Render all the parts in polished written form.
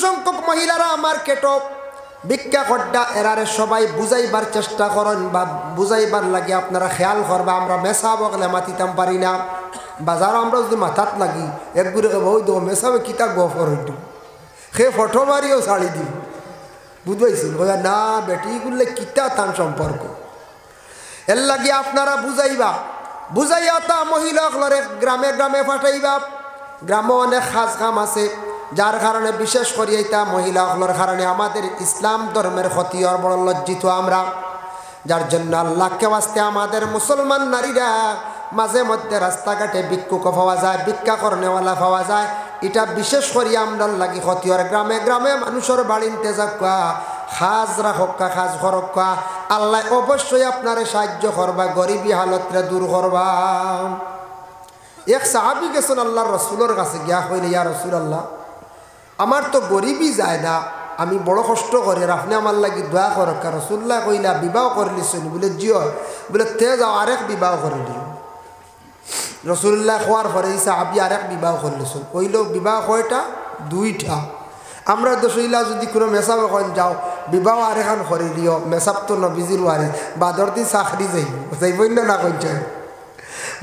সংখ্যক মহিলারা মার্কেটও ভিক্ষা খড্ডা এরারে সবাই বুঝাইবার চেষ্টা করেন বা বুঝাইবার লাগে আপনারা খেয়াল করবা আমরা মেসা বকলে মাতিতাম পারি না বাজার আমরা যদি মাথাত লাগি একগুড়ে বই দো মেসাবে কিতা গফর হইতো সে ফটো মারিও ছাড়ি দিব বুঝবাইছিল না বেটি গুললে কিতা তান সম্পর্ক এর লাগে আপনারা বুঝাইয়া তা মহিলাগুলোরে গ্রামে গ্রামে পাঠাইবা। গ্রামে অনেক কাজ কাম আছে যার কারণে বিশেষ করে এটা মহিলাগুলোর কারণে আমাদের ইসলাম ধর্মের ক্ষতি আর বড় লজ্জিত আমরা, যার জন্য আল্লাহকে বাস্তে আমাদের মুসলমান নারীরা মাঝে মধ্যে রাস্তাঘাটে ভিক্ষুক পাওয়া যায়, ভিক্ষা করনেওয়ালা পাওয়া যায়। এটা বিশেষ করে আমরা লাগি ক্ষতি আর গ্রামে গ্রামে মানুষের বাড়িতে যাকা খাজ রাখা খাজ খরকা আল্লাহ অবশ্যই আপনারে সাহায্য করবা, গরিবী হালতরে দূর করবা। এক সাহাবি গেছেন আল্লাহর রসুলের কাছে গিয়া হইলে ইয়া রসুল আল্লাহ আমার তো গরিবই যায় না, আমি বড় কষ্ট করি আর আপনি আমার লাগি দোয়া করকা। রসুল্লাহ কইলা বিবাহ করলিছেন বলে জিও বলে তে যাও আরেক বিবাহ করে দিও। রসুল্লাহ খোয়ার পরে সাহাবি আরেক বিবাহ করলিছেন, কইল বিবাহ কয়টা? দুইটা। আমরা দশইলা যদি কোনো মেসাব এখন যাও বিবাহ আরেখান করে দিও, মেসাব তো নবীজির ওয়ারি বাদর দিন চাকরি যাইব না কইছে।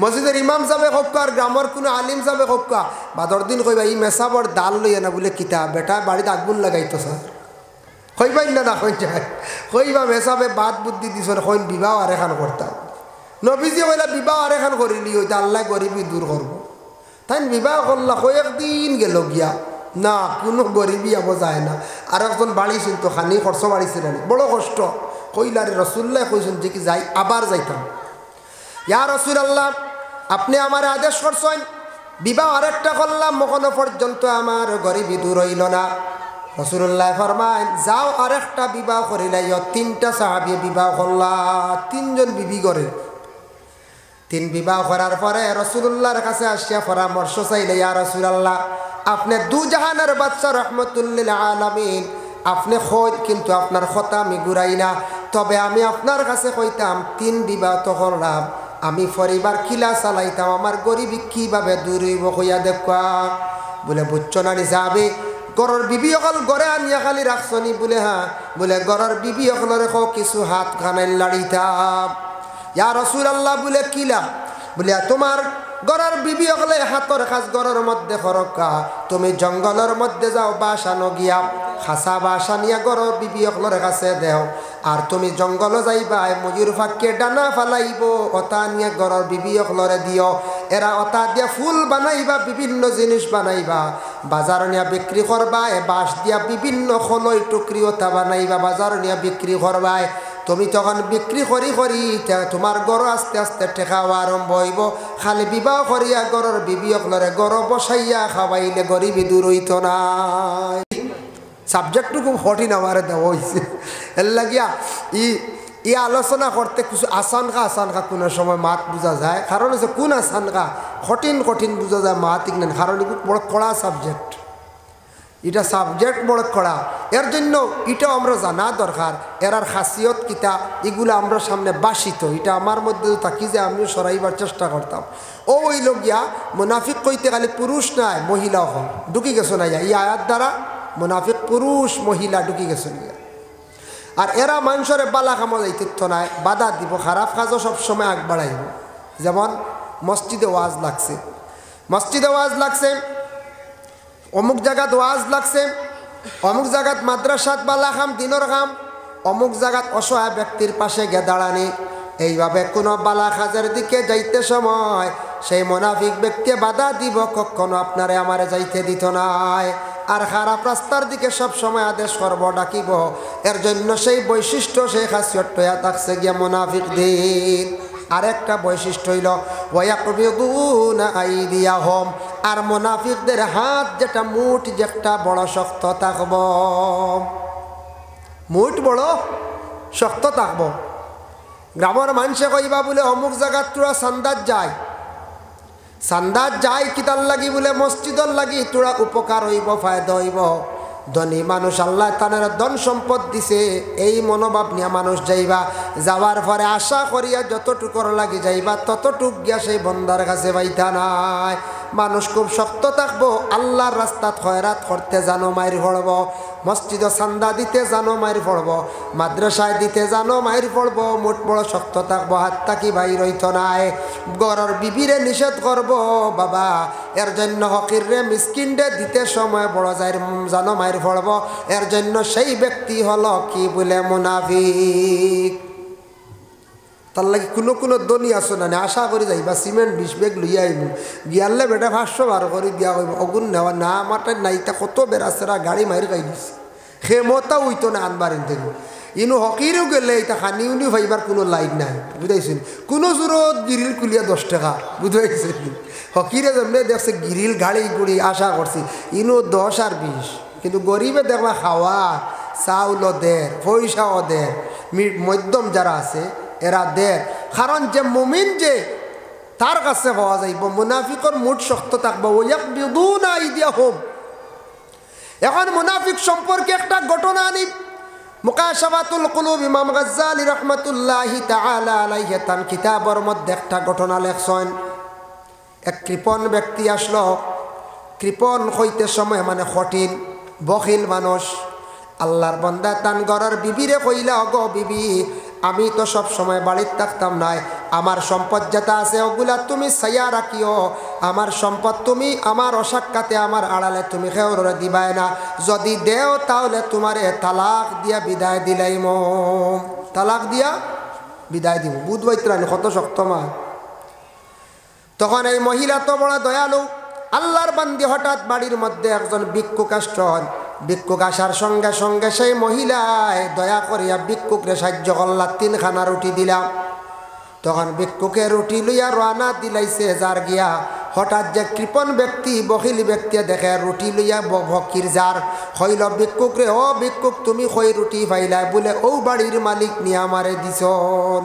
মসজিদের ইমাম সাহেব হক্কা আর গ্রামের কোনো আলিম সাহেব হক্কা বাদর দিন কইবা এই মেসাবর দাল লইয়া না বলে কিতা বেটা বাড়িতে আগুন লাগাইতো স্যার কইবাই না কইছে কইবা মেসাবে বাদ বুদ্ধি দিছ কইন বিবাহ আরেখান করতাম। নবীজি কইলা বিবাহ আরেখান করিলি ওইটা আল্লাহ গরিবী দূর করবো। তাই বিবাহ করলা কয়েকদিন গেল গিয়া না কোনো গরিবী আবো যায় না। আর একজন বাড়িছেন তো খানি খরচ বাড়িছে না বড় কষ্ট কইলারে রসুল্লাহ কইছেন যে কি যাই আবার যাইতাম। ইয়া রসুল আল্লাহ আপনি আমার আদেশ করছেন বিবাহ আরেকটা করলাম মকনো পর্যন্ত আমার গরিবী দূর হইল না। রসুল্লাহ ফরমায় যাও আরেকটা বিবাহ করিলাই। তিনটা সাহাবী বিবাহ করলা, তিনজন বিবি করে। তিন বিবাহ করার পরে রসুল্লাহর কাছে আসিয়া পরামর্শ চাইলে ইয়া রসুল আল্লাহ আপনি দুজাহানের বাদশা রহমতুল্লিল আলামিন আপনি কই কিন্তু আপনার কথা আমি ঘুরাই না। তবে আমি আপনার কাছে কইতাম তিন বিবাহ তো করলাম আমি পরিবার কিলা চালাইতাম আমার গরিবী কিভাবে দূর হইব কইয়া দেখা বলে বুঝছো না যাবে গরর বিবি অকল গড়ে আনিয়া খালি রাখছনি বলে হ্যাঁ বলে গরর বিবি অকলরে কিছু হাত খানাইল লাড়িতাম। ইয়া রসুল আল্লাহ বলে কিলা বলে তোমার গড়ার বিবি হলে হাতর খাস গড়ের মধ্যে ফরকা তুমি জঙ্গলের মধ্যে যাও বাসানো গিয়া খাসা বাসা নিয়ে গড় বিবি হলের কাছে দেও আর তুমি জঙ্গল যাইবা মজুর ফাঁকে ডানা ফালাইব ওটা নিয়ে গড়ের বিবি হলরে দিও এরা ওটা দিয়া ফুল বানাইবা বিভিন্ন জিনিস বানাইবা বাজার নিয়ে বিক্রি করবা বাঁশ দিয়া বিভিন্ন খলই টুকরি ওটা বানাইবা বাজার নিয়ে বিক্রি করবায় তুমি তখন বিক্রি করি করি তোমার গড় আস্তে আস্তে টেকাও আরম্ভ হইব। খালি বিবাহ করিয়া গড়ের বিবি অকলরে গড় বসাইয়া খাওয়াইলে গরিবী দূর হইত না। সাবজেক্টটু খুব কঠিন আমার দেওয়া হয়েছে এর লাগিয়া ই আলোচনা করতে কিছু আসান খা কোনো সময় মাত বোঝা যায় কারণ হচ্ছে কোন আসান খা কঠিন কঠিন বোঝা যায় মাত ইগনেন কারণ বড় কড়া সাবজেক্ট এটা সাবজেক্ট বড় কড়া এর জন্য এটাও আমরা জানা দরকার এরার খাসিয়ত কিতা এগুলো আমরা সামনে বাসিত এটা আমার মধ্যে থাকি যে আমিও সরাইবার চেষ্টা করতাম। ও ওই লোকিয়া মুনাফিক কইতে খালি পুরুষ নাই মহিলাও হন ঢুকি গেছো না এই আয়াত দ্বারা মুনাফিক পুরুষ মহিলা ঢুকি গেছো না। আর এরা মানুষের বালা কামো যাইতে নাই বাধা দিব খারাপ কাজও সবসময় আগ বাড়াইব। যেমন মসজিদে ওয়াজ লাগছে অমুক জায়গাত ওয়াজ লাগছে অমুক জায়গাত মাদ্রাসাত বালা খাম দিনের কাম অমুক জায়গাত অসহায় ব্যক্তির পাশে গে দাঁড়ানি এইভাবে কোনো বালা কাজের দিকে যাইতে সময় সেই মুনাফিক ব্যক্তি বাধা দিব কখনো আপনারে আমারে যাইতে দিত নাই আর খারাপ রাস্তার দিকে সব সময় আদেশ করব ডাকিব। এর জন্য সেই বৈশিষ্ট্য সেই খাসিয়তটা থাকছে গিয়া মুনাফিকদের। আরেকটা বৈশিষ্ট্য হইল ওয়ায়াকবিদুনা আইদিয়াহুম আর মুনাফিকদের হাত যেটা মুঠ যেটা বড় শক্ত থাকব মুঠ বড় শক্ত থাকব। গ্রামের মানুষে কইবা বলে অমুক জায়গাত তোরা সান্দাত যায় কিতার লাগি বলে মসজিদর লাগি তোরা উপকার হইব ফায়দা হইব। ধনী মানুষ আল্লাহ তানের ধন সম্পদ দিছে এই মনোভাব নিয়ে মানুষ যাইবা যাওয়ার পরে আশা করিয়া যতটুকুর লাগি যাইবা ততটুক গিয়া সেই বন্দার কাছে পাইতা নাই। মানুষ খুব শক্ত থাকবো, আল্লাহর রাস্তাত খয়রাত করতে জানো মাইর পড়ব, মসজিদ চান্দা দিতে জানো মাইর পড়ব, মাদ্রাসায় দিতে জানো মাইর পড়ব, মোট বড় শক্ত থাকবো, হাত তাকি বাইর হইত নাই। ঘরের বিবিরে নিষেধ করব বাবা, এর জন্য হকিরে মিসকিনরে দিতে সময় বড় যায় জানো মাইর পড়ব। এর জন্য সেই ব্যক্তি হলো কি বলে মুনাফিক। তার লাগে কোনো কোনো দনি আসো না, আশা করি যাইবা সিমেন্ট 20 ব্যাগ লইয়া আইব, গিয়ালে বেটা 500 বার করে দিয়া হইব, অগুন নেওয়া না আমারটা নাইতা কত বেড়াছেরা গাড়ি মারি খাই দিছে, খেমতা হইতো না আনবার থেকে। ইনু হকিরেও গেলে এটা খানি উনি ভাইবার কোনো লাইন নাই, বুঝাইছেন? কোনো জোরত গিরিল কুলিয়া 10 টাকা, বুঝাইছেন? হকিরে যেমনি দেখছে গিরিল গাড়ি গুড়ি আশা করছি, ইনু 10 আর 20, কিন্তু গরিবে দেখবা খাওয়া চাউলও দের, পয়সাও দের, মধ্যম যারা আছে এরা দের। কারণ যে মুমিন যে তার কাছে পাওয়া যাইব, মুনাফিকর মুঠ শক্ত থাকবো। ওয়াকবিদুনা আইদিয়াহুম। এখন মুনাফিক সম্পর্কে একটা ঘটনা আনি। মুকাশাফাতুল কুলুব ইমাম গাজ্জালী রাহমাতুল্লাহি তাআলা আলাইহি তার কিতাবের মধ্যে একটা ঘটনা লেখছেন। এক কৃপণ ব্যক্তি আসলো। কৃপণ হইতে সময় মানে কঠিন বখিল মানুষ। আল্লাহর বান্দা তান ঘরের বিবিরে কইলা, অগো বিবি, আমি তো সব সময় বাড়িতে থাকতাম নাই, আমার সম্পদ যেটা আছে ওগুলা তুমি ছাইয়া রাখিও। আমার সম্পদ তুমি আমার অসাক্ষাতে আমার আড়ালে তুমি খেউরে দিবাই না, যদি দেও তাহলে তোমারে তালাক দিয়া বিদায় দিলাইম, তালাক দিয়া বিদায় দিব। বুধবাইত্রানি কত শক্ত মা। তখন এই মহিলা তো বড় দয়ালু, আল্লাহর বান্দি হঠাৎ বাড়ির মধ্যে একজন ভিক্ষুক আসছেন। ভিক্ষুক আসার সঙ্গে সঙ্গে সেই মহিলায় দয়া করিয়া ভিক্ষুকরে সাহায্য করলা, 3 খানা রুটি দিলাম। তখন ভিক্ষুকে রুটি লইয়া রানা দিলাইছে যার গিয়া, হঠাৎ যে কৃপণ ব্যক্তি বখিল ব্যক্তি দেখে রুটি লইয়া ভকির যার হইল ভিক্ষুকরে, ও ভিক্ষুক তুমি কই রুটি পাইলাই? বলে ও বাড়ির মালিক নিয়ে আমারে দিছ।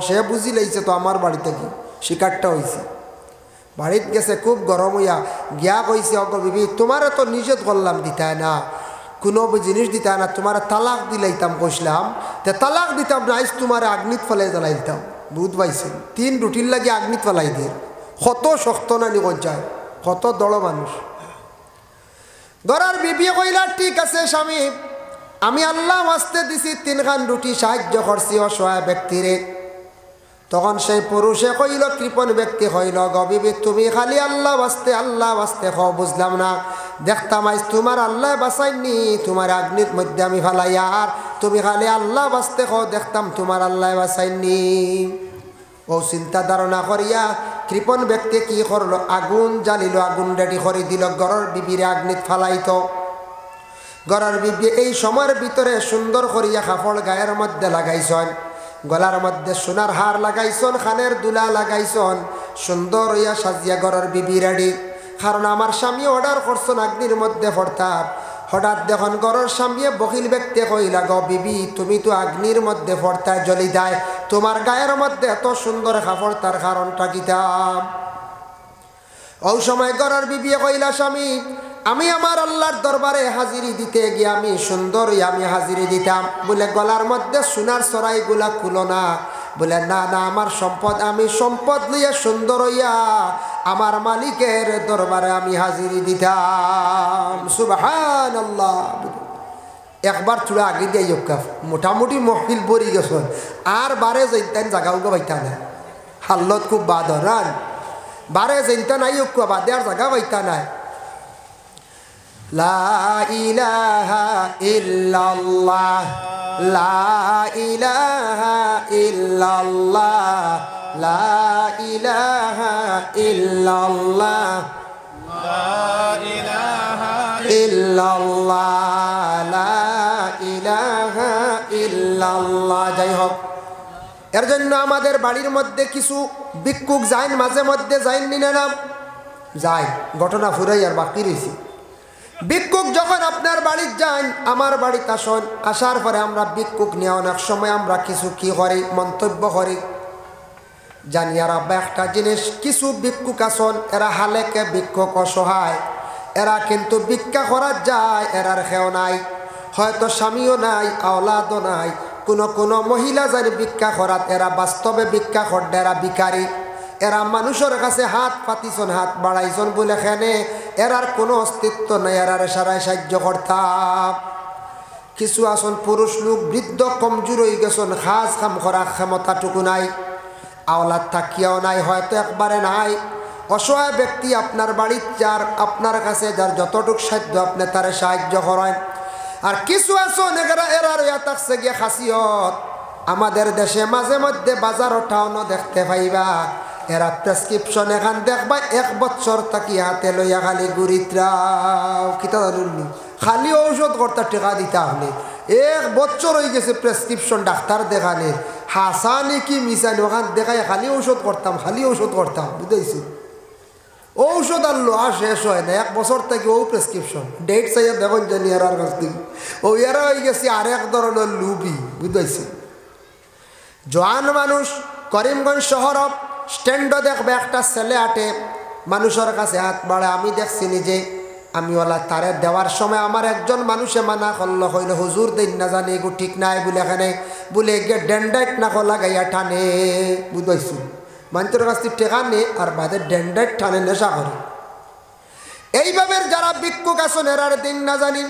সে বুঝি লাইছে তো আমার বাড়িতে কি শিকারটা হয়েছে। বাড়িতে গেছে খুব গরম হইয়া গিয়া কইছে, অগো বিবি, তোমারে তো নিষেধ করলাম দিতায় না, কোনো জিনিস দিতায় না, তোমার তালাক দিলাইতাম কইসলাম, তে তালাক দিতাম না, আইস তোমার আগ্নিত ফেলাই জ্বালাই দিতাম। বুধ পাইছেন 3 রুটির লাগে আগ্নিত ফেলাই দিয়ে, কত শক্ত না নিকঞ্চায়, কত দড় মানুষ। গড়ার বিবি কইলা, ঠিক আছে স্বামী, আমি আল্লাহ ওয়াস্তে দিছি 3 খান রুটি সাহায্য করছি অসহায় ব্যক্তিরে। তখন সেই পুরুষে কইল, কৃপণ ব্যক্তি কইল, গো বিবি, তুমি খালি আল্লাহ ওয়াস্তে খাও, বুঝলাম না, দেখতাম আইস তোমার আল্লাহ বাঁচাইনি, তোমার আগ্নির মধ্যে আমি ফালাই, আর তুমি খালি আল্লাহ ওয়াস্তে খাও, দেখতাম তোমার আল্লাহ বাঁচাইনি। ও চিন্তা ধারণা করিয়া কৃপণ ব্যক্তি কি করলো, আগুন জ্বালিল, আগুন রেডি করে দিল, ঘরের বিবিরে আগ্নিত ফালাইত। ঘরের বিবি এই সময়ের ভিতরে সুন্দর করিয়া কাপড় গায়ের মধ্যে লাগাইছন, গলার মধ্যে সোনার হার লাগাইছন, খানের দুলা লাগাইছন, সুন্দর হইয়া সাজিয়া ঘরের বিবি রেডি। কারণ আমার স্বামী অর্ডার করছেন আগ্নির মধ্যে পড়তাম। হঠাৎ দেখুন ঘরের স্বামী বকিল ব্যক্তি কইলা, গো বিবি, তুমি তো আগ্নির মধ্যে পড়তায় জ্বলি দেয়, তোমার গায়ের মধ্যে এত সুন্দর কাপড়, তার কারণটা কিতাম? ওই সময় ঘরের বিবি কইলা, স্বামী, আমি আমার আল্লাহর দরবারে হাজিরি দিতে গিয়ে আমি সুন্দর আমি হাজিরি দিতাম। বলে গলার মধ্যে সোনার সরাইগুলা খুলো না। বলে না না, আমার সম্পদ, আমি সম্পদ লইয়া সুন্দর হইয়া আমার মালিকের দরবারে আমি হাজিরি দিতাম। সুবহানাল্লাহ। একবার চূড়া আগে দিয়ে ইয়ক্কা মোটামুটি মহফিল বরি গেছেন, আর বারে যেতেন জাগাও গো পাইতা না, হাল্লত খুব বাদরান, বারে যেতে নাই ইয়ক্কা বাদে আর জাগা পাইতা নাই। লা ইলাহা ইল্লাল্লাহ, লা ইলাহা ইল্লাল্লাহ, লা ইলাহা ইল্লাল্লাহ, লা ইলাহা ইল্লাল্লাহ, লা ইলাহা ইল্লাল্লাহ। যাই হোক, এর জন্য আমাদের বাড়ির মধ্যে কিছু ভিক্ষুক যাইন, মাঝে মধ্যে যাইন নি না যাই, ঘটনা ফুরাই আর বাকি রয়েছে। ভিক্ষুক যখন আপনার বাড়ির যান, আমার বাড়িতে আসন, আসার পরে আমরা ভিক্ষুক নিয়ে অনেক সময় আমরা কিছু কি করি, মন্তব্য করি। জানি আর আব্বা একটা জিনিস, কিছু ভিক্ষুক আসন, এরা হালেকে ভিক্ষুক, অসহায়, এরা কিন্তু ভিক্ষা করার যায়, এরার খেও নাই, হয়তো স্বামীও নাই, আওলাদও নাই। কোনো মহিলা যার ভিক্ষা করাত, এরা বাস্তবে ভিক্ষা করতে, এরা ভিখারি, এরা মানুষের কাছে হাত পাতিছন, হাত বাড়াইছন বলে খেনে এরার কোনো অস্তিত্ব নাই, এরার সারায় সাহায্য করতাম। কিছু আসন পুরুষ লোক বৃদ্ধ কমজোর হয়ে গেছেন, খাস কাম করা ক্ষমতাটুকু নাই, আওলাদ থাকিয়াও নাই, হয়তো একবারে নাই। অসহায় ব্যক্তি আপনার বাড়ির যার, আপনার কাছে যার যতটুক সাধ্য আপনি তারে সাহায্য করেন। আর কিছু আসন এরার থাকছে গিয়ে খাসিয়ত, আমাদের দেশে মাঝে মধ্যে বাজারও টাউনও দেখতে পাইবা, এরা প্রেসক্রিপশন এখান দেখবা 1 বছর থাকি হাতে লইয়া খালি গুড়িত্রাও কিতা জানুননি, খালি ঔষধ করতে টেকা দিতে আপনি 1 বছর হয়ে গেছে প্রেসক্রিপশন ডাক্তার দেখানের, হাসানি কি মিশানি ওখান দেখাই খালি ঔষধ করতাম, খালি ঔষধ করতাম, বুঝেছি। ঔষধ আর লোহা শেষ হয় না, 1 বছর থেকে ও প্রেসক্রিপশন ডেট চাইয়া দেখুন জানি এরার কাছ থেকে ও এরা হয়ে গেছে আরেক ধরনের লুবি, বুঝেছি। জোয়ান মানুষ করিমগঞ্জ শহর স্ট্যান্ডও দেখবে একটা ছেলে আটে মানুষের কাছে হাত বাড়ে, আমি দেখছি নিজে, আমি ওলা তারে দেওয়ার সময় আমার একজন মানুষে মানা করলো, হইল হুজুর দিন না জানি এগু ঠিক নাই বলে এখানে বলে গিয়ে ডেন্ডাইট না লাগাইয়া টানে, বুঝাইছি। মানুষের কাছ থেকে টেকা নে আর বাদে ডেন্ডাইট টানে নেশা করে। এইভাবে যারা ভিক্ষুক আছেন এরার দিন না জানি,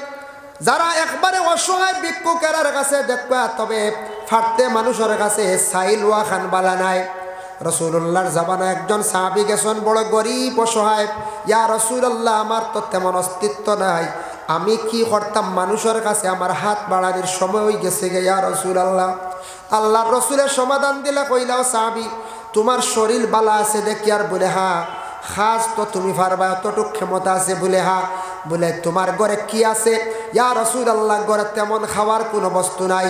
যারা একবারে অসহায় ভিক্ষুক এরার কাছে দেখবা, তবে ফাটতে মানুষের কাছে সাইল ওয়া খান বালা নাই। রসুল্লাহর জামানা একজন সাহাবী গেছেন বড় গরিব অসহায়, ইয়া রসুল্লাহ আমার তো তেমন অস্তিত্ব নাই, আমি কি করতাম, মানুষের কাছে আমার হাত বাড়ানোর সময় হয়ে গেছে গে ইয়া রসুল্লাহ। আল্লাহর রসুলের সমাধান দিলে কইলাও সাহাবী তোমার শরীর বালা আছে দেখি, আর বলে হ্যাঁ, খাস তো তুমি পারবা, এতটুক ক্ষমতা আছে বলে হ্যাঁ, বলে তোমার ঘরে কি আছে, ইয়া রাসূলুল্লাহ ঘরে তেমন খাওয়ার কোনো বস্তু নাই,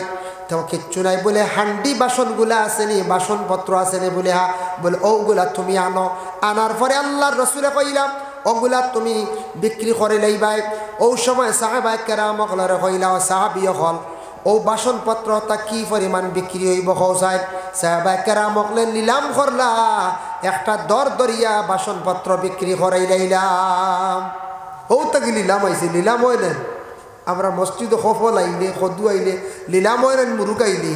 তেমন কিচ্ছু নাই, বলে হান্ডি বাসনগুলা আসেনি, বাসনপত্র আসেনি, বলে হ্যাঁ, বলে ওগুলা তুমি আনো, আনার পরে আল্লাহর রসুলে কইলাম ওগুলা তুমি বিক্রি করে লইবাই। ও সময় সাহাবায়ে কেরাম হলরে কইলাও সাহাবী হল ও বাসনপত্র তা কি পরিমাণ বিক্রি হইব হোসায়, সাহাবায়ে কেরাম হলে নিলাম করলা, একটা দর দরিয়া বাসনপত্র বিক্রি করাই লাইলাম। ও তাকে নিলাম আইছে, নিলাম হইলেন আমরা মসজিদ সফল আইলে সদু আইলে নিলাম হইলেন মুরুক আইলি,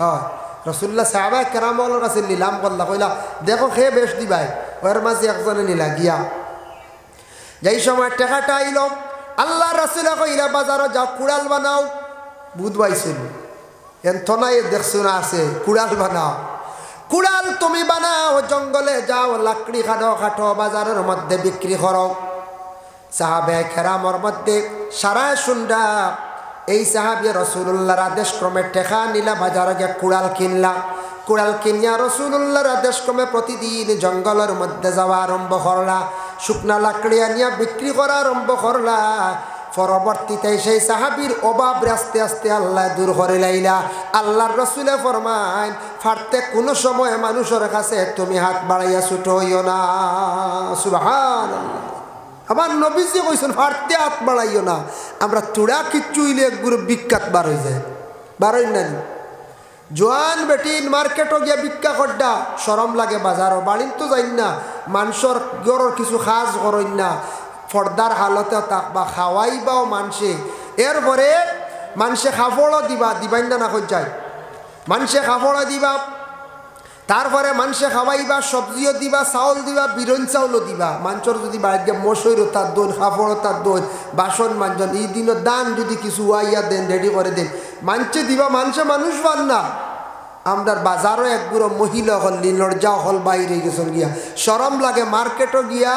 হয় রসুল্লাহ সাহাবায়ে কেরাম হলের কাছে নিলাম করলা, কইলা দেখো খে বেশ দিবাই, ওর মাঝে একজনে নিলা গিয়া, যেই সময় টাকাটা আইল আল্লাহ রাসূলে কইলা বাজারও যাও কুড়াল বানাও, বুধ পাইছিল এনথনাই দেখছো না আছে কুড়াল বানাও, কুড়াল তুমি বানাও, জঙ্গলে যাও লাকড়ি খাটো খাটো বাজারের মধ্যে বিক্রি করো। সাহাবায়ে কেরামের মধ্যে সারায় শুনরা এই সাহাবী রাসূলুল্লাহর আদেশ ক্রমে টেকা নিলা, বাজারে গিয়ে কুড়াল কিনলা, কুড়াল কিনিয়া রাসূলুল্লাহর আদেশ ক্রমে প্রতিদিন জঙ্গলের মধ্যে যাওয়া আরম্ভ করলা, শুকনা লাকড়ি আনিয়া বিক্রি করা আরম্ভ করলা। পরবর্তীতে সেই সাহাবীর অভাব আস্তে আস্তে আল্লাহ দূর করে লাইলা। আল্লাহর রসুলে ফরমায় ফাটতে কোনো সময় মানুষের কাছে তুমি হাত বাড়াইয়া ছুট হইও না, সুবহানাল্লাহ। আমার নবীজি কইছেন ফাটতে হাত বাড়াইও না, আমরা তুড়া কিচ্ছু হইলে একগুলো বিখ্যাত বার হয়ে যায়, বার হই না। জোয়ান বেটিন মার্কেটও গিয়া ভিক্ষা করডা শরম লাগে, বাজারও বাড়ির তো যাই না, মানুষের গড়ের কিছু খাস করেন না, ফর্দার হালতে থাকবা, খাওয়াইবাও মানুষে, এরপরে মানুষে খাফড়ও দিবা, দিবাই না কই যায়, মানুষে খাফড়ও দিবা, তারপরে মানুষে খাওয়াইবা, সবজিও দিবা, চাউল দিবা, বিরন চাউলও দিবা। মানুষের যদি বাড়িতে মশৈরও তার দোন, খাফড়ও তার দোন, বাসন মানজন এই দিনও দান যদি কিছু আইয়া দেন রেডি করে দেন, মানুষে দিবা, মানুষে মানুষ পান না। আমরার বাজারও একগুলো মহিলা হল লজ্জা হল বাইরে গেছেন গিয়া, শরম লাগে মার্কেটও গিয়া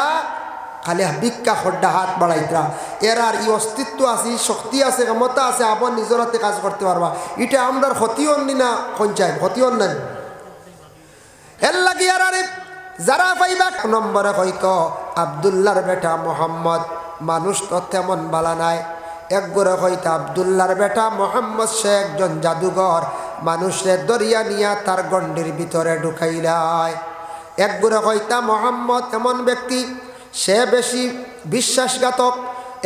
খালি ভিক্ষা খড্ডা হাত বাড়াইতরা, এর আর ই অস্তিত্ব আছে, শক্তি আছে, ক্ষমতা আছে, আবার নিজের হাতে কাজ করতে পারবা, এটা আমরার ক্ষতি হননি না সঞ্চয়, ক্ষতি হন না। এর লাগি আর যারা পাইবা নম্বরে হয়তো আব্দুল্লাহর বেটা মোহাম্মদ, মানুষ তো তেমন বালা নাই, একগরে হয়তো আব্দুল্লাহর বেটা মোহাম্মদ সে একজন জাদুঘর, মানুষের দরিয়া নিয়া তার গণ্ডির ভিতরে ঢুকাইলায়। একগরে হয়তো মোহাম্মদ এমন ব্যক্তি সে বেশি বিশ্বাসঘাতক,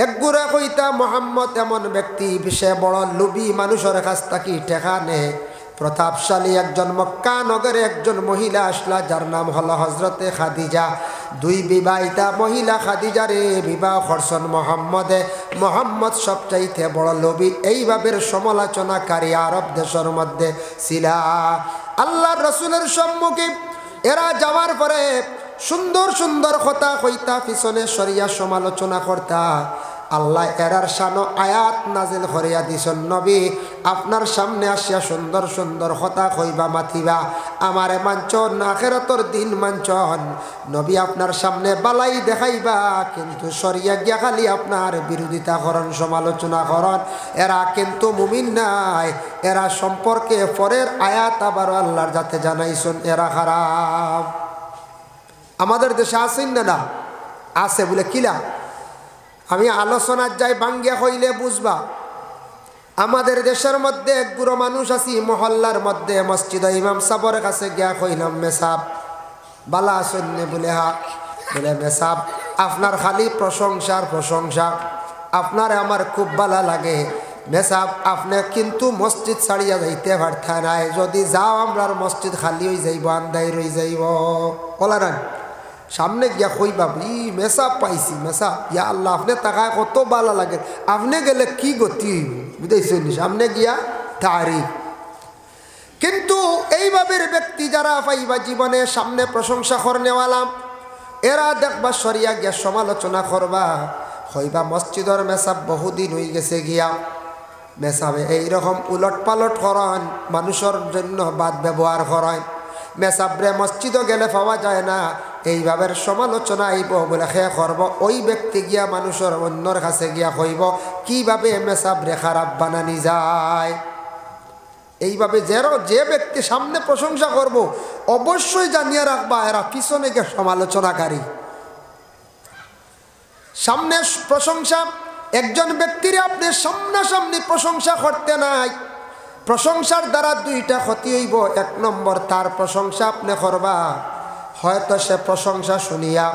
একগুড়া কইতা মোহাম্মদ এমন ব্যক্তি সে বড় লুবি, মানুষের কাছ থেকে টেকা নেয়। প্রতাপশালী একজন মক্কা নগরে একজন মহিলা আসলা, যার নাম হলো হজরতে খাদিজা। দুই বিবাহিতা মহিলা খাদিজারে বিবাহ করছেন মোহাম্মদে। মোহাম্মদ সবচাইতে বড় লোভী, এইভাবে সমালোচনাকারী আরব দেশের মধ্যে ছিলা। আল্লাহর রসুলের সম্মুখে এরা যাওয়ার পরে সুন্দর সুন্দর কথা কইতা পিছনে সরিয়া সমালোচনা করতা। আল্লাহ এরার শানো আয়াত নাজিল করিয়া দিছেন, নবী আপনার সামনে আসিয়া সুন্দর সুন্দর কথা কইবা মাথিবা, আমারে মানচন আখিরাতের দিন মানচন, নবী আপনার সামনে বালাই দেখাইবা, কিন্তু সরিয়া গিয়া খালি আপনার বিরোধিতা করন, সমালোচনা করন। এরা কিন্তু মুমিন নাই, এরা সম্পর্কে পরের আয়াত আবার আল্লাহর যাতে জানাইছেন এরা খারাপ। আমাদের দেশে আছেন না? আছে বলে কিলা আমি আলোচনার যাই বাঙ্গিয়া হইলে বুঝবা। আমাদের দেশের মধ্যে এক গুরু মানুষ আছি, মহল্লার মধ্যে মসজিদ ইমাম সাবর কাছে গিয়া কইলাম, মেসাব বালা আসন্নে? বলে হা। বলে মেসাব আপনার খালি প্রশংসার প্রশংসা, আপনার আমার খুব ভালো লাগে মেসাব, আপনি কিন্তু মসজিদ ছাড়িয়া যাইতে পারতা নাই, যদি যাও আমরার মসজিদ খালি হয়ে যাইব, আন্দাই রয়ে যাইব। বলারান সামনে গিয়া কইবা, ই মেসাব পাইছি, মেসাব ইয়া আল্লাহ আপনি তাকায় কত ভালো লাগে, আপনি গেলে কি গতি হইব, বুঝাইছেন? সামনে গিয়া তারিফ। কিন্তু এইভাবে ব্যক্তি যারা পাইবা জীবনে সামনে প্রশংসা করনেওয়ালা, এরা দেখবা সরিয়া গিয়া সমালোচনা করবা, হইবা মসজিদের মেসাব বহুদিন হয়ে গেছে গিয়া, মেসাবে এইরকম উলট পালট করেন, মানুষের জন্য বাদ ব্যবহার করেন, মেসাবরে মসজিদও গেলে পাওয়া যায় না, এইভাবে সমালোচনা আইব বলে খেয়ে করব। ওই ব্যক্তি গিয়া মানুষের অন্যর কাছে গিয়া কইব কিভাবে মেসাবরে খারাপ বানানি যায়। এইভাবে যে ব্যক্তি সামনে প্রশংসা করব, অবশ্যই জানিয়ে রাখবা এরা পিছনে গিয়ে সমালোচনাকারী। সামনে প্রশংসা, একজন ব্যক্তির আপনি সামনাসামনি প্রশংসা করতে নাই, প্রশংসার দ্বারা দুইটা ক্ষতি হইব। এক নম্বর, তার প্রশংসা আপনি করবা, হয়তো সে প্রশংসা শুনিয়া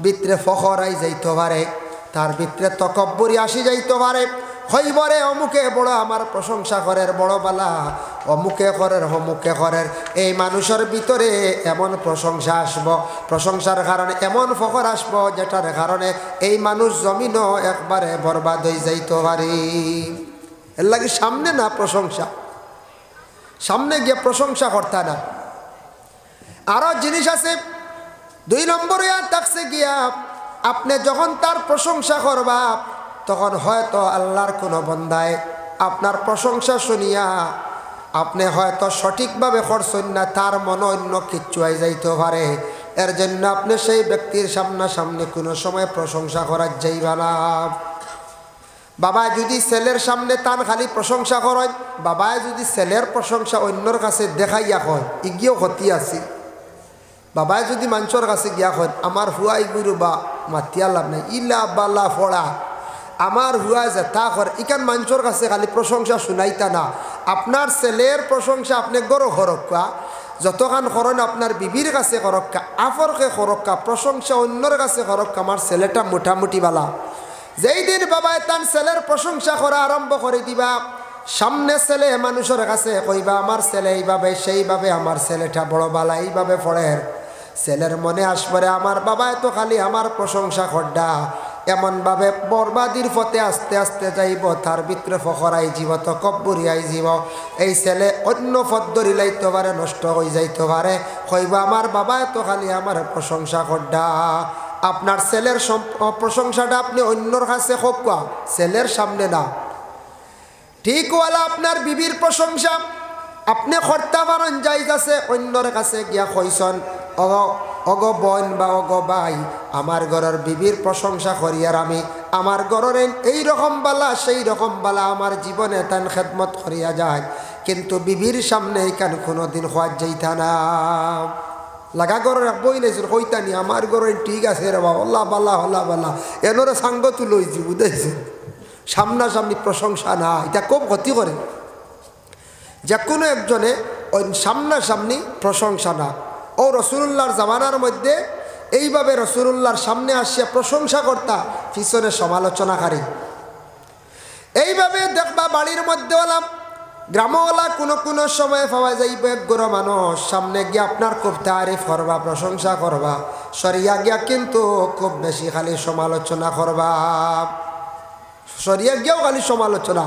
ভিতরে ফখরাই যাইতে পারে, তার ভিতরে তকব্বুরি আসি যাইতে পারে, হইবরে অমুকে বড় আমার প্রশংসা করের বড় বালা, অমুকে করের হমুকে করের, এই মানুষের ভিতরে এমন প্রশংসা আসব, প্রশংসার কারণে এমন ফখর আসব, যেটার কারণে এই মানুষ জমিনও একবারে বরবাদ হয়ে যাইতে পারি। এর লাগে সামনে না প্রশংসা, সামনে গিয়ে প্রশংসা করতে না। আরো জিনিস আছে, 2 নম্বরে থাকছে গিয়া আপনি যখন তার প্রশংসা করবা, তখন হয়তো আল্লাহর কোনো বান্দায় আপনার প্রশংসা শুনিয়া আপনি হয়তো সঠিকভাবে করছেন না, তার মনে অন্য কিচ্ছু হয়ে যাইতে পারে। এর জন্য আপনি সেই ব্যক্তির সামনাসামনি কোনো সময় প্রশংসা করার যাইবা না। বাবা যদি ছেলের সামনে তান খালি প্রশংসা করেন, বাবায় যদি ছেলের প্রশংসা অন্যর কাছে দেখাইয়া হয়, ইগিয়েও ক্ষতি আছে। বাবায় যদি মানুষের কাছে গিয়া হয়, আমার হুয়াই গুরু বা মাতিয়া লাভ নাই, ইলা বালা ফড়া আমার হুয়া যে তা কর, ইকান মানুষের কাছে খালি প্রশংসা শুনাইতা না। আপনার ছেলের প্রশংসা আপনি গরো করক্কা, যতক্ষণ করেন আপনার বিবির কাছে করক্কা, আফরকে করক্কা, প্রশংসা অন্যর কাছে করক্কা, আমার ছেলেটা মোটামুটি বালা। যেই দিন বাবায় তার ছেলের প্রশংসা করা আরম্ভ করে দিবা, সামনে ছেলে মানুষের কাছে কইবা আমার ছেলে এইভাবে সেইভাবে, আমার ছেলেটা বড় বালা এইভাবে পড়ের, ছেলের মনে আসবে আমার বাবায় তো খালি আমার প্রশংসা করডা, এমনভাবে বরবাদির পথে আস্তে আস্তে যাইব, তার ভিতরে ফখরাই জীব, তকব্বুরিয়াই জীব। এই ছেলে অন্য পথ ধরি লাইতে পারে, নষ্ট হয়ে যাইতে পারে, কইবা আমার বাবায় তো খালি আমার প্রশংসা করডা। আপনার ছেলের প্রশংসাটা আপনি অন্যর কাছে হোকা, ছেলের সামনে না। ঠিক ওয়ালা আপনার বিবির প্রশংসা আপনি করতে পারেন, যাইজ আছে, অন্যর কাছে গিয়া কইসন অগ বোন বা অগ ভাই, আমার ঘরের বিবির প্রশংসা করিয়ার আমি আমার ঘরের এই রকম বালা সেই রকম বালা আমার জীবনে তান খেদমত করিয়া যায়, কিন্তু বিবির সামনে এইখান কোনোদিন হওয়ার যাইতা না। লাগা ঘরের বই লাইছিল কইতানি আমার ঘরের ঠিক আছে রে বাবা, হল্লা বালা হল্লা বালা, এনরে সাঙ্গ তুলইছি, বুঝাইছি। সামনাসামনি প্রশংসা না, এটা খুব ক্ষতি করে। যে কোনো একজনে ওই সামনাসামনি প্রশংসা না। ও রসুল্লাহর জামানার মধ্যে এইভাবে রসুল্লাহর সামনে আসিয়া প্রশংসা কর্তা, পিছনে সমালোচনাকারী। এইভাবে দেখবা বাড়ির মধ্যে হলাম গ্রামওয়ালা কোনো সময় পাওয়া যাইবে গরো মানুষ সামনে গিয়ে আপনার খুব তারিফ করবা, প্রশংসা করবা, সরিয়া গিয়া কিন্তু খুব বেশি খালি সমালোচনা করবা, সরিয়া গিয়াও খালি সমালোচনা।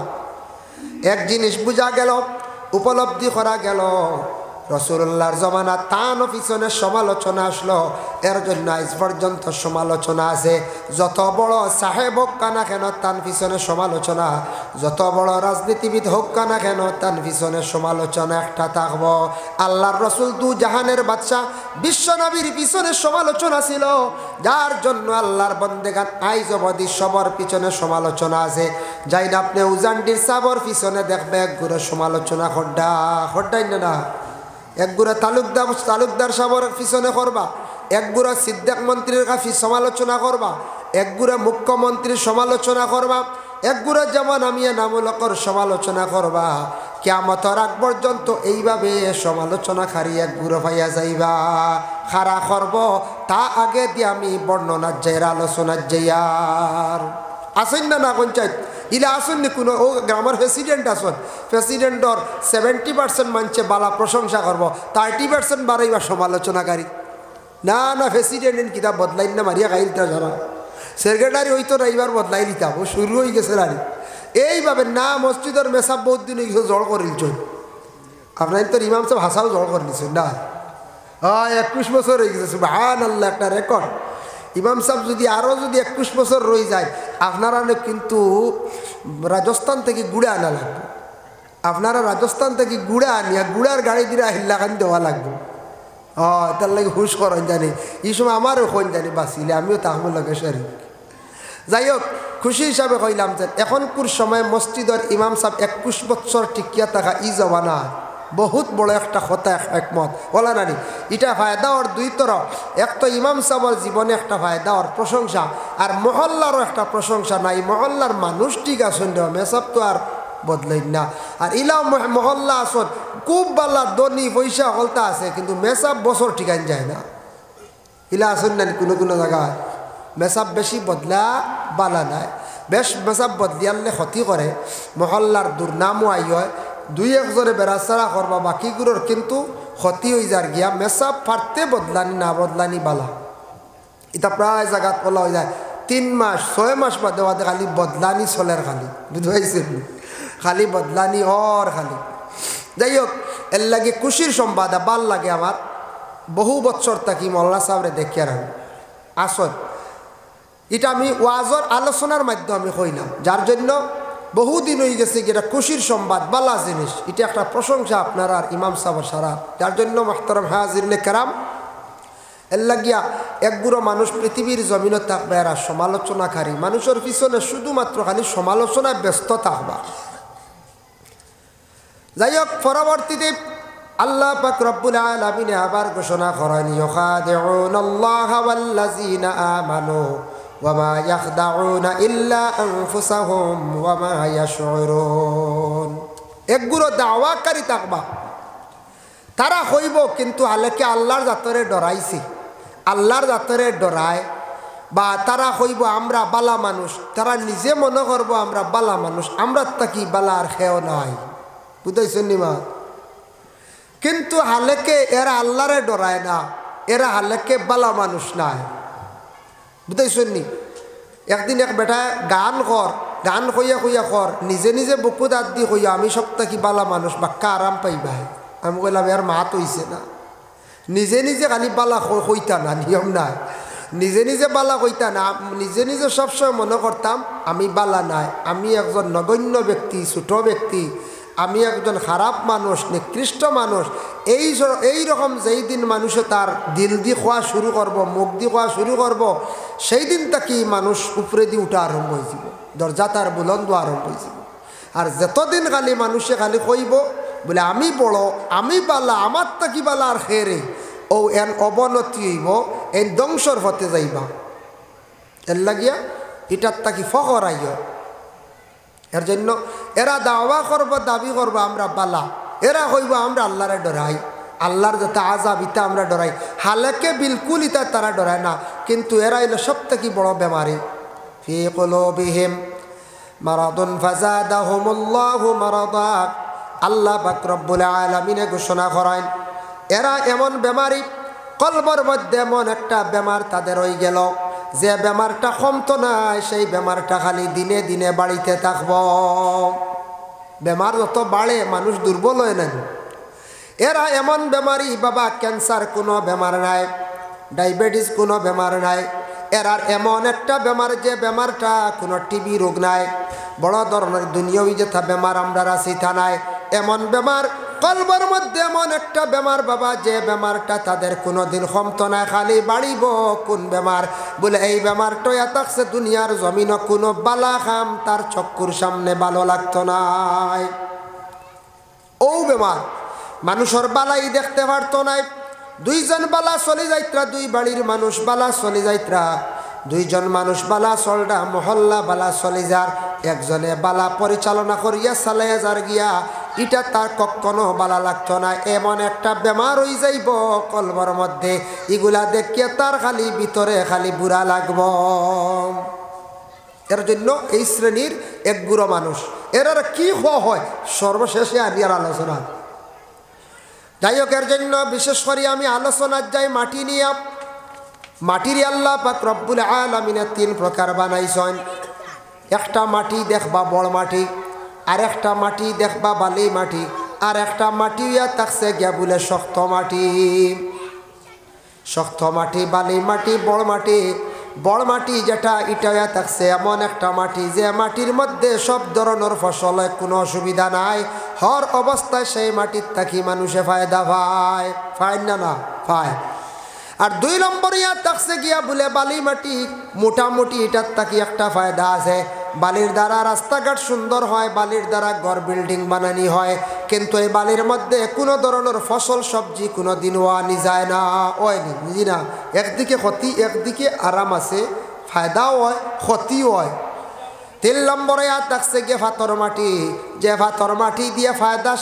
এক জিনিস বুঝা গেল, উপলব্ধি করা গেল, রাসূলুল্লাহর জমানা তান পিছনে সমালোচনা আসলো, এর জন্য আজ পর্যন্ত সমালোচনা আছে। যত বড় সাহেব হোক না কেন তান পিছনে সমালোচনা, যত বড় রাজনীতিবিদ হোক না কেন তান পিছনে সমালোচনা একটা থাকবো। আল্লাহর রসুল দু জাহানের বাদশা বিশ্ব নবীর পিছনে সমালোচনা ছিল, যার জন্য আল্লাহর বন্দেগান আইজ অবধি সবার পিছনে সমালোচনা আছে। যাই না আপনি উজানডির সাবর পিছনে দেখবে একগুলো সমালোচনা খড্ডাই না, একগুড়া তালুকদার সাবর পিছনে করবা, একগুড়া সিদ্দিক মন্ত্রীর কাছে সমালোচনা করবা, একগুড়া মুখ্যমন্ত্রীর সমালোচনা করবা, একগুড়া যেমন আমিয়া নামুলকর সমালোচনা করবা। কিয়ামতের আগ পর্যন্ত এইভাবে সমালোচনা খারি একগুড়ো পাইয়া যাইবা। খারা করব তা আগে দিয়ে আমি বর্ণনার যাই আলোচনার যাইয়ার আসেন না পঞ্চায়েত ইলা আসুন নি কোনো ও গ্রামের প্রেসিডেন্ট আসুন, প্রেসিডেন্টর 70% মানছে বালা প্রশংসা করব, 30% বাড়াইবা সমালোচনাকারী। না প্রেসিডেন্ট কিতাব বদলাই না মারিয়া গাইলটা যারা সেক্রেটারি হইতো না, এইবার বদলাই নিতাম ও শুরু হয়ে গেছে রানি। এইভাবে না মসজিদের মেসাব বহুত দিন হয়ে গেছে জড় করিলছ, আপনার তো ইমাম সাহেব হাসাও জড় করে নিছেন না। 21 বছর হয়ে গেছে, সুবহানাল্লাহ, একটা রেকর্ড। ইমাম সাহেব যদি আরও যদি 21 বছর রয়ে যায়, আপনারা কিন্তু রাজস্থান থেকে গুড়া আনা লাগবে। আপনারা রাজস্থান থেকে গুড়া আনিয়া গুড়ার গাড়ি দিয়ে আহিল্লাখান দেওয়া লাগবে। তার লাগে হুশ করেন জানি, এই সময় আমারও কইন জানি বাঁচিলে আমিও তাহলে লাগে শরীর। যাই হোক, খুশি হিসাবে কইলাম যে এখনকার সময় মসজিদের ইমাম সাহেব 21 বছর টিকিয়া থাকা ই জমানা বহুত বড় একটা কথা একমত বলা নানি। এটা ফায়দা ওর দুই তরফ, এক তো ইমাম সাহেবের জীবনে একটা ফায়দা ওর প্রশংসা, আর মহল্লারও একটা প্রশংসা। নাই মহল্লার মানুষ ঠিক আছেন মেসাব তো আর বদলাই না। আর ইলা মহল্লা আসন খুব বালা দনি পয়সা হলতা আছে, কিন্তু মেসাব বছর ঠিকান যায় না। ইলা আসন না কোনো কোনো জায়গায় মেসাব বেশি বদলা বালা নাই, বেশ মেসাব বদলিয়ালে ক্ষতি করে, মহল্লার দুর্নামও আই হয়। দুই একজনে বেড়াচারা করবা, বাকিগুলোর কিন্তু ক্ষতি হয়ে যার গিয়া। মেসাব ফারতে বদলানি না বদলানি বালা। এটা প্রায় জায়গাত বলা হয়ে যায় 3 মাস 6 মাস বাদে বাদে খালি বদলানি চলের, খালি বুঝতে পারছেন, খালি বদলানি হর খালি। যাই হোক, এর লাগে খুশির সংবাদ ভাল লাগে আমার। বহু বছর থাকি মোল্লা সাহেবরে দেখিয়ার আসর, এটা আমি ওয়াজর আলোচনার মাধ্যমে আমি কইলাম, যার জন্য বহুদিন হয়ে গেছে যেটা খুশির সংবাদ বালা জিনিস, এটা একটা প্রশংসা আপনার আর ইমাম সাহেবের সারা। যার জন্য মাহতারাম হাজিরিনে কেরাম, এর লাগিয়া একগুড়ো মানুষ পৃথিবীর জমিনে থাকবে এরা সমালোচনাকারী মানুষের পিছনে শুধুমাত্র খালি সমালোচনায় ব্যস্ত থাকবা। যাই হোক, পরবর্তীতে আল্লাহ পাক রব্বুল আলামিন আবার ঘোষণা করেন, ইউখাদিউনাল্লাহা ওয়াল্লাযীনা আমানু ওয়া মা ইয়াখদাউনা ইল্লা আনফুসাহুম ওয়া মা ইয়াশউরুন। একগুলো দাওয়াকারী থাকবা, তারা হইব কিন্তু আলেকে আল্লাহর জাতরে ডরাইছে, আল্লাহর জাতরে ডরায়, বা তারা হইব আমরা বালা মানুষ, তারা নিজে মনে করবো আমরা বালা মানুষ, আমরা তাকি বালা আর খেয়েও নাই, বুঝাইছেন নিমা। কিন্তু হালেকে এরা আল্লাহরে ডরায় না, এরা হালেকে বালা মানুষ নাই, বুঝাইছেন নি। একদিন এক বেটা গান কইয়া কইয়া কর, নিজে নিজে বুকু দাঁত দি কইয়া আমি সব তাকি বালা মানুষ, বাক্কা আরাম পাইবা। আমি কইলাম এর মাত হইছে না, নিজে নিজে খালি বালা কইতা না, নিয়ম নাই, নিজে নিজে বালা কইতা না, নিজে নিজে সবসময় মনে করতাম আমি বালা নাই, আমি একজন নগণ্য ব্যক্তি, ছোট ব্যক্তি, আমি একজন খারাপ মানুষ, নিকৃষ্ট মানুষ। এই রকম যেই দিন মানুষে তার দিল দিয়ে খোয়া শুরু করব, মুখ দিয়ে খোয়া শুরু করব, সেই দিন তাকে মানুষ উপরে দিয়ে উঠা আরম্ভ হয়ে যাব, দরজা তার বুলন্দ আরম্ভ হয়ে যাব। আর যতদিন খালি মানুষে খালি কইব বলে আমি বড়, আমি বালা, আমার তাকি বালা আর খেরে, ও এন অবনতি হইব, এন ধ্বংসর পথে যাইবা। এর লাগিয়া এটার তাকি ফখর আইয়। এর জন্য এরা দাওয়া করব, দাবি করবো আমরা বালা, এরা কইব আমরা আল্লাহরে ডরাই, আল্লাহর যাতে আযাব ইতা আমরা ডরাই। হালেকে বিলকুল ইতা তারা ডরায় না, কিন্তু এরা হইল সব থেকে বড় বেমারি। ফি কুলুবিহিম মারাদুন ফাযাদাহুমুল্লাহু মারাদা। আল্লাহ পাক রব্বুল আলামিন ঘোষণা করেন এরা এমন বেমারি, কলবর মধ্যে এমন একটা বেমার তাদের হয়ে গেল, যে বেমারটা কমতো নাই, সেই বেমারটা খালি দিনে দিনে বাড়িতে থাকব। বেমার যত বাড়ে মানুষ দুর্বল হয়ে না, এরা এমন বেমারি বাবা, ক্যান্সার কোনো বেমার নাই, ডায়াবেটিস কোনো বেমার নাই, এরার এমন একটা বেমার যে বেমারটা কোনো টিবি রোগ নাই, বড় ধরনের দুনিয়াবি যেটা বেমার আমরা আছি তা নাই। এমন বেমার কলবের মধ্যে এমন একটা বেমার বাবা, যে বেমারটা তাদের কোনোদিন কমতো না, খালি বাড়িব। কোন বেমার? বলে এই বেমারটা থাকছে দুনিয়ার জমিন কোনো বালা খাম তার চক্ষুর সামনে ভালো লাগতো না। ও বেমার মানুষের বালাই দেখতে পারতো না। দুইজন বালা চলে যাইত্রা, দুই বাড়ির মানুষ বালা চলে যাইত্রা, দুইজন মানুষ বালা চলডা মহল্লা বালা চলে যার, একজনে বালা পরিচালনা করিয়া চালাইয়া যার গিয়া, এটা তার কখনো বালা লাগতো না। এমন একটা বেমার হয়ে যাইব কলবর মধ্যে, এগুলা দেখিয়ে তার খালি ভিতরে খালি বুড়া লাগব। এর জন্য এই শ্রেণীর এক গুঁড়ো মানুষ, এর কি হওয়া হয় সর্বশেষে আর আলোচনা। যাই হোক, এর জন্য বিশেষ করে আমি আলোচনার যাই মাটি নিয়ে। মাটির আল্লাহ পাক রব্বুল আলামিনের তিন প্রকার বানাইছেন। একটা মাটি দেখবা বড় মাটি, আর একটা মাটি দেখবা বালি মাটি, আর একটা মাটি থাকছে গিয়া বলে শক্ত মাটি। শক্ত মাটি, বালি মাটি, বড় মাটি। বড় মাটি যেটা এটা থাকছে এমন একটা মাটি যে মাটির মধ্যে সব ধরনের ফসল কোনো অসুবিধা নাই, হর অবস্থায় সেই মাটির থাকি মানুষে ফায়দা পায়, পায় না না পায়। আর দুই নম্বর থাকছে গিয়া বলে বালি মাটি, মোটামুটি এটার থাকি একটা ফায়দা আছে, বালির দ্বারা রাস্তাঘাট সুন্দর হয়, বালির দ্বারা ঘর বিল্ডিং বানানি হয়, কিন্তু এই বালির মধ্যে কোনো ধরনের ফসল সবজি কোনো দিন আনি যায় না, ওই না। একদিকে ক্ষতি, একদিকে আরাম আছে, ফায়দাও হয় ক্ষতিও হয়। 3 নম্বরে থাকছে গিয়ে পাথর মাটি, যে পাথর মাটি দিয়ে ফায়দা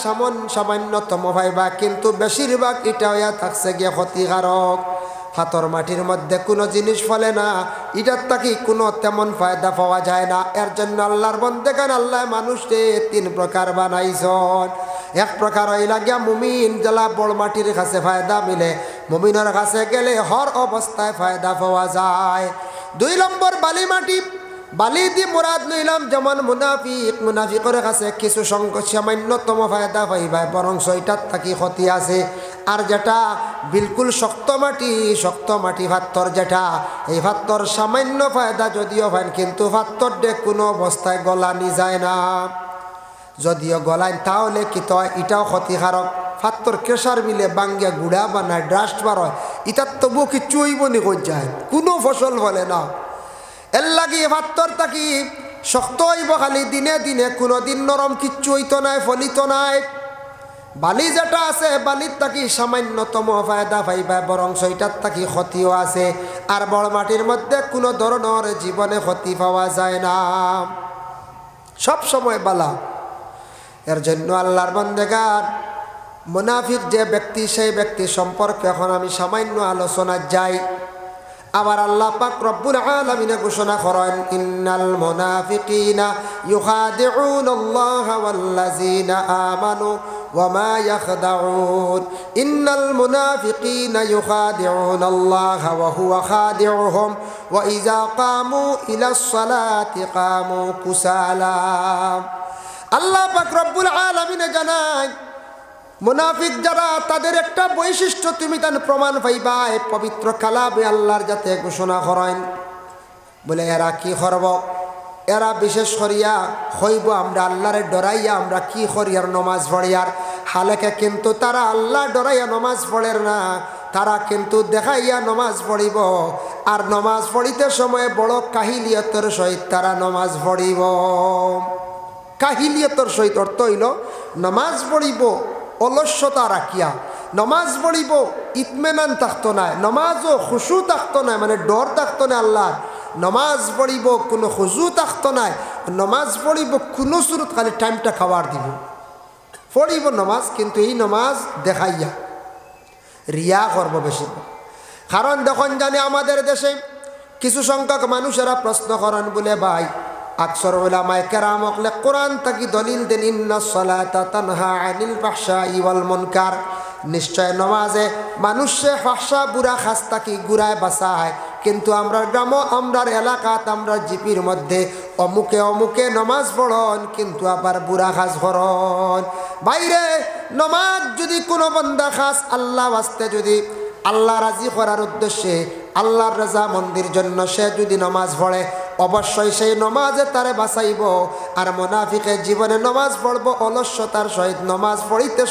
সামান্যতম পাইবা, কিন্তু বেশিরভাগ এটা থাকছে গিয়ে ক্ষতিকারক। পাথর মাটির মধ্যে কোনো জিনিস ফলে না, এটার থাকি কোনো তেমন ফায়দা পাওয়া যায় না। এর জন্য আল্লাহর বন্দেগান আল্লাহ মানুষকে 3 প্রকার বানাইছেন। এক প্রকার হইলা গিয়া মুমিন, যারা বড় মাটির কাছে ফায়দা মিলে, মুমিনের কাছে গেলে হর অবস্থায় ফায়দা পাওয়া যায়। 2 নম্বর বালি মাটি, বালি দিয়ে মুরাদ লইলাম যেমন মুনাফিক, মুনাফিকের কাছে কিছু সামান্যতম ফায়দা পাইবা, বরং সেইটার থাকি ক্ষতি আছে। আর যেটা বিলকুল শক্ত মাটি পাথর যেটা, এই পাথর সামান্য ফায়দা যদিও পান, কিন্তু পাথর ডে কোনো অবস্থায় গলানি যায় না। যদিও গলায় তাহলে কি তো এটাও ক্ষতিকারক। পাথর কেশার মিলে বাঙ্গিয়া গুড়া বানায়, ডাস্ট বার হয়, এটার তবুও কিচ্ছু হইব নি কই যায়, কোনো ফসল ফলে না। এর লাগি পাথর থাকি শক্ত হইব, খালি দিনে দিনে কোনোদিন নরম কিচ্ছু হইতো নাই, ফলিত নাই। বালি যেটা আছে, বালির থাকি সামান্যতম ফায়দা পাইবা, বরং সেইটার থাকি ক্ষতিও আছে। আর বড় মাটির মধ্যে কোনো ধরনের জীবনে ক্ষতি পাওয়া যায় না, সব সময় বালা। এর জন্য আল্লাহর বান্দাগান মুনাফিক যে ব্যক্তি, সেই ব্যক্তি সম্পর্কে এখন আমি সামান্য আলোচনা যাই। আবার আল্লাহ পাক রব্বুল আলামিন ঘোষণা করেন, ইন্নাল মুনাফিকিনা ইউখাদিউনাল্লাহা ওয়াল্লাযিনা আমানু ওয়ামা ইয়াখদাউন ইন্নাল মুনাফিকিনা ইউখাদিউনাল্লাহা ওয়া হুয়া খাদিউহুম ওয়া ইযা কামু ইলাস সালাতি কামু কুসালা। আল্লাহ পাক রব্বুল আলামিন জানায়, মুনাফিক যারা, তাদের একটা বৈশিষ্ট্য তুমি তার প্রমাণ পাইবা পবিত্র কালামে আল্লাহর যাতে ঘোষণা করেন। বলে এরা কি করব? এরা বিশেষ করিয়া হইব আমরা আল্লাহরে ডরাইয়া আমরা কি করিয়ার নমাজ পড়িয়ার হালেকে, কিন্তু তারা আল্লাহ ডরাইয়া নমাজ পড়ের না, তারা কিন্তু দেখাইয়া নমাজ পড়িব। আর নমাজ পড়িতে সময় বড় কাহিলিয়তের সহিত তারা নমাজ পড়িব। কাহিলিয়তের সহিত অর্থ হইল নমাজ পড়িব অলস্যতা রাখিয়া, নমাজ পড়িব ইতমেনান থাকতো না, নমাজও খুশু থাকতো না, মানে ডর থাকতো না আল্লাহর। নমাজ পড়িব কোনো খুশু থাকতো না, নমাজ পড়িব কোনো সুরত খালি টাইমটা খাবার দিব, পড়িব নমাজ, কিন্তু এই নমাজ দেখাইয়া রিয়া করবো বেশি। কারণ দেখুন জানে আমাদের দেশে কিছু সংখ্যক মানুষেরা প্রশ্ন করেন, বলে ভাই আকসর উলামায়ে কেরাম হকলে কোরআন তাকি দলিল দেন, ইন্নাস সালাতা তানহা আনিল ফাহশাই ওয়াল মুনকার, নিশ্চয় নমাজে মানুষে ফাহশা বুড়া খাস্তা কি গুড়ায় বাঁচায়। কিন্তু আমরা গ্রাম, আমরার এলাকাত, আমরা জিপির মধ্যে অমুকে অমুকে নমাজ পড়ন কিন্তু আবার বুড়া কাজ করন। বাইরে নমাজ যদি কোনো বান্দা খাস আল্লাহ ওয়াস্তে যদি আল্লাহ রাজি করার উদ্দেশ্যে আল্লাহর রাজা মন্দির জন্য সে যদি নমাজ পড়ে অবশ্যই সেই নমাজে তারে বাঁচাইব। আর মুনাফিকের জীবনে নমাজ পড়ব অলস্যতার সহিত নমাজ পড়িতে